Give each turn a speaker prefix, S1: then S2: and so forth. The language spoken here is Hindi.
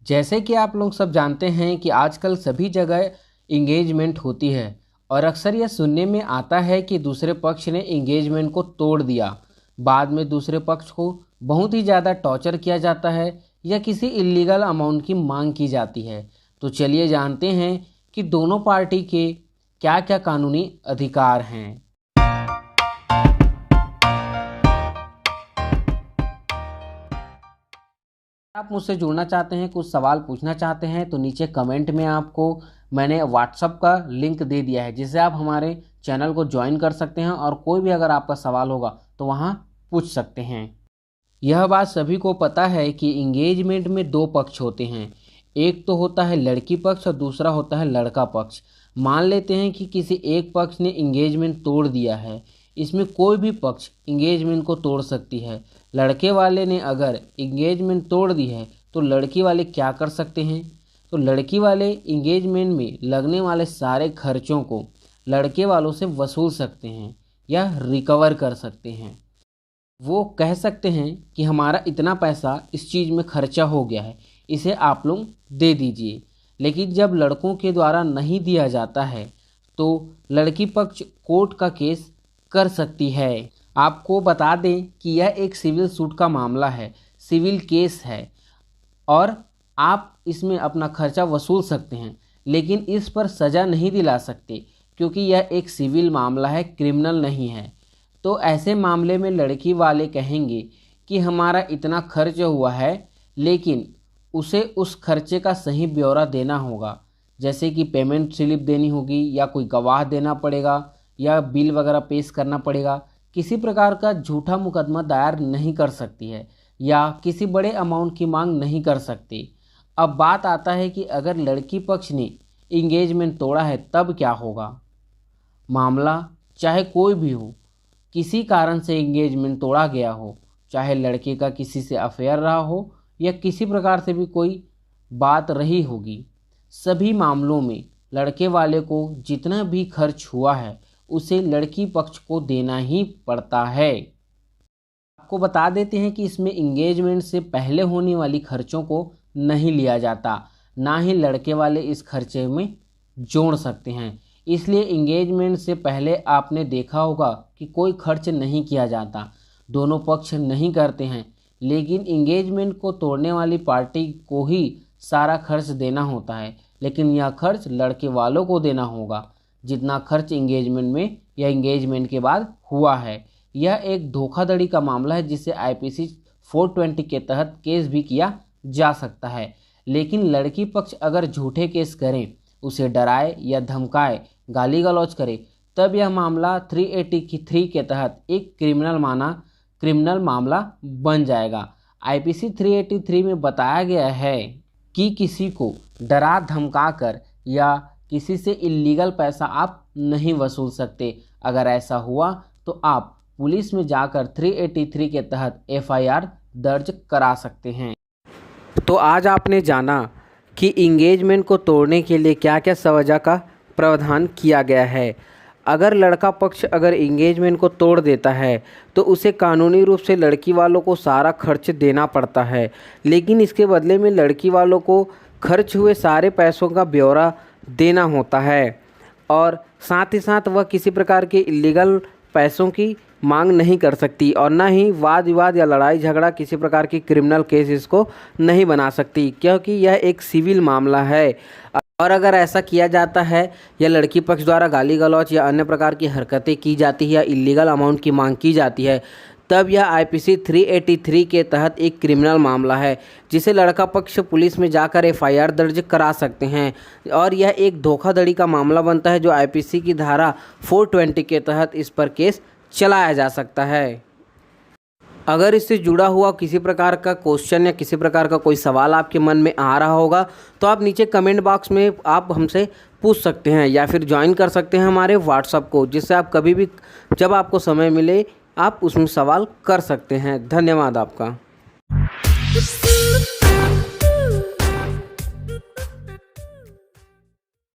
S1: जैसे कि आप लोग सब जानते हैं कि आजकल सभी जगह इंगेजमेंट होती है और अक्सर यह सुनने में आता है कि दूसरे पक्ष ने इंगेजमेंट को तोड़ दिया। बाद में दूसरे पक्ष को बहुत ही ज़्यादा टॉर्चर किया जाता है या किसी इलीगल अमाउंट की मांग की जाती है। तो चलिए जानते हैं कि दोनों पार्टी के क्या क्या कानूनी अधिकार हैं। आप मुझसे जुड़ना चाहते हैं, कुछ सवाल पूछना चाहते हैं तो नीचे कमेंट में आपको मैंने व्हाट्सअप का लिंक दे दिया है, जिससे आप हमारे चैनल को ज्वाइन कर सकते हैं और कोई भी अगर आपका सवाल होगा तो वहाँ पूछ सकते हैं। यह बात सभी को पता है कि इंगेजमेंट में दो पक्ष होते हैं, एक तो होता है लड़की पक्ष और दूसरा होता है लड़का पक्ष। मान लेते हैं कि किसी एक पक्ष ने इंगेजमेंट तोड़ दिया है, इसमें कोई भी पक्ष इंगेजमेंट को तोड़ सकती है। लड़के वाले ने अगर इंगेजमेंट तोड़ दी है तो लड़की वाले क्या कर सकते हैं? तो लड़की वाले इंगेजमेंट में लगने वाले सारे खर्चों को लड़के वालों से वसूल सकते हैं या रिकवर कर सकते हैं। वो कह सकते हैं कि हमारा इतना पैसा इस चीज़ में खर्चा हो गया है, इसे आप लोग दे दीजिए। लेकिन जब लड़कों के द्वारा नहीं दिया जाता है तो लड़की पक्ष कोर्ट का केस कर सकती है। आपको बता दें कि यह एक सिविल सूट का मामला है, सिविल केस है और आप इसमें अपना खर्चा वसूल सकते हैं, लेकिन इस पर सज़ा नहीं दिला सकते क्योंकि यह एक सिविल मामला है, क्रिमिनल नहीं है। तो ऐसे मामले में लड़की वाले कहेंगे कि हमारा इतना खर्च हुआ है, लेकिन उसे उस खर्चे का सही ब्यौरा देना होगा, जैसे कि पेमेंट स्लिप देनी होगी या कोई गवाह देना पड़ेगा या बिल वगैरह पेश करना पड़ेगा। किसी प्रकार का झूठा मुकदमा दायर नहीं कर सकती है या किसी बड़े अमाउंट की मांग नहीं कर सकती। अब बात आता है कि अगर लड़की पक्ष ने इंगेजमेंट तोड़ा है तब क्या होगा। मामला चाहे कोई भी हो, किसी कारण से एंगेजमेंट तोड़ा गया हो, चाहे लड़के का किसी से अफेयर रहा हो या किसी प्रकार से भी कोई बात रही होगी, सभी मामलों में लड़के वाले को जितना भी खर्च हुआ है उसे लड़की पक्ष को देना ही पड़ता है। आपको बता देते हैं कि इसमें इंगेजमेंट से पहले होने वाली खर्चों को नहीं लिया जाता, ना ही लड़के वाले इस खर्चे में जोड़ सकते हैं। इसलिए इंगेजमेंट से पहले आपने देखा होगा कि कोई खर्च नहीं किया जाता, दोनों पक्ष नहीं करते हैं, लेकिन इंगेजमेंट को तोड़ने वाली पार्टी को ही सारा खर्च देना होता है। लेकिन यह खर्च लड़के वालों को देना होगा जितना खर्च इंगेजमेंट में या इंगेजमेंट के बाद हुआ है। यह एक धोखाधड़ी का मामला है जिसे आईपीसी 420 के तहत केस भी किया जा सकता है। लेकिन लड़की पक्ष अगर झूठे केस करें, उसे डराए या धमकाए, गाली गलौज करे, तब यह मामला 383 के तहत एक क्रिमिनल मामला बन जाएगा। आईपीसी 383 में बताया गया है कि किसी को डरा धमका कर या किसी से इलीगल पैसा आप नहीं वसूल सकते। अगर ऐसा हुआ तो आप पुलिस में जाकर 383 के तहत एफआईआर दर्ज करा सकते हैं। तो आज आपने जाना कि इंगेजमेंट को तोड़ने के लिए क्या क्या सज़ा का प्रावधान किया गया है। अगर लड़का पक्ष अगर इंगेजमेंट को तोड़ देता है तो उसे कानूनी रूप से लड़की वालों को सारा खर्च देना पड़ता है, लेकिन इसके बदले में लड़की वालों को खर्च हुए सारे पैसों का ब्यौरा देना होता है और साथ ही साथ वह किसी प्रकार के इलीगल पैसों की मांग नहीं कर सकती और ना ही वाद विवाद या लड़ाई झगड़ा किसी प्रकार की क्रिमिनल केस इसको नहीं बना सकती, क्योंकि यह एक सिविल मामला है। और अगर ऐसा किया जाता है या लड़की पक्ष द्वारा गाली गलौज या अन्य प्रकार की हरकतें की जाती है या इलीगल अमाउंट की मांग की जाती है, तब यह आईपीसी 383 के तहत एक क्रिमिनल मामला है जिसे लड़का पक्ष पुलिस में जाकर एफआईआर दर्ज करा सकते हैं और यह एक धोखाधड़ी का मामला बनता है जो आईपीसी की धारा 420 के तहत इस पर केस चलाया जा सकता है। अगर इससे जुड़ा हुआ किसी प्रकार का क्वेश्चन या किसी प्रकार का कोई सवाल आपके मन में आ रहा होगा तो आप नीचे कमेंट बॉक्स में आप हमसे पूछ सकते हैं या फिर ज्वाइन कर सकते हैं हमारे व्हाट्सएप को, जिससे आप कभी भी जब आपको समय मिले आप उसमें सवाल कर सकते हैं। धन्यवाद आपका।